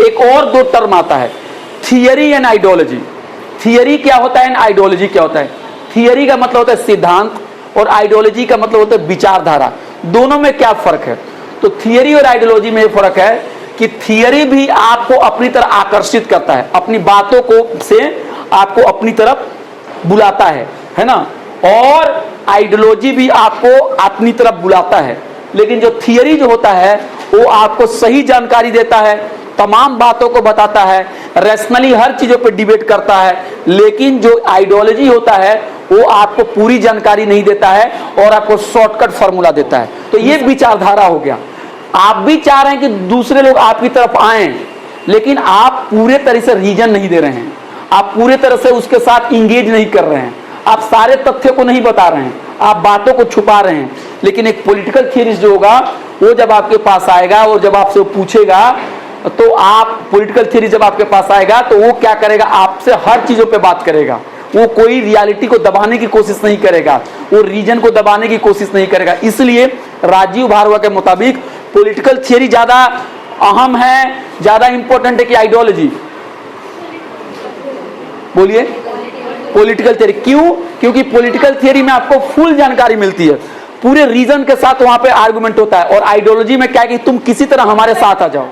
एक और दो टर्म आता है, थियरी एंड आइडियोलॉजी। थियरी क्या होता है एंड आइडियोलॉजी क्या होता है? थियरी का मतलब होता है सिद्धांत और आइडियोलॉजी का मतलब होता है विचारधारा। दोनों में क्या फर्क है? तो थियरी और आइडियोलॉजी में फर्क है कि थियरी भी आपको अपनी तरफ आकर्षित करता है, अपनी बातों को से आपको अपनी तरफ बुलाता है ना, और आइडियोलॉजी भी आपको अपनी तरफ बुलाता है। लेकिन जो थियरी जो होता है वो आपको सही जानकारी देता है, तमाम बातों को बताता है, रैशनली हर चीजों पे डिबेट करता है। लेकिन जो आइडियोलॉजी होता है वो आपको पूरी जानकारी नहीं देता है और आपको शॉर्टकट फॉर्मूला देता है। तो ये विचारधारा हो गया। आप भी चाह रहे हैं कि दूसरे लोग आपकी तरफ आएं, लेकिन आप पूरे तरह से रीजन नहीं दे रहे हैं, आप पूरे तरह से उसके साथ इंगेज नहीं कर रहे हैं, आप सारे तथ्यों को नहीं बता रहे हैं, आप बातों को छुपा रहे हैं। लेकिन एक पॉलिटिकल थियरिस्ट जो होगा वो जब आपके पास आएगा और जब आपसे पूछेगा, तो आप पॉलिटिकल थियरी जब आपके पास आएगा तो वो क्या करेगा, आपसे हर चीजों पे बात करेगा। वो कोई रियलिटी को दबाने की कोशिश नहीं करेगा, वो रीजन को दबाने की कोशिश नहीं करेगा। इसलिए राजीव भारद्वाज के मुताबिक पॉलिटिकल थियरी ज्यादा अहम है, ज्यादा इंपॉर्टेंट है कि आइडियोलॉजी? बोलिए। Political theory. क्यों? क्योंकि पॉलिटिकल थियरी में आपको फुल जानकारी मिलती है, पूरे रीजन के साथ वहां पे आर्गुमेंट होता है। और आइडियोलॉजी में क्या है कि तुम किसी तरह हमारे साथ आ जाओ।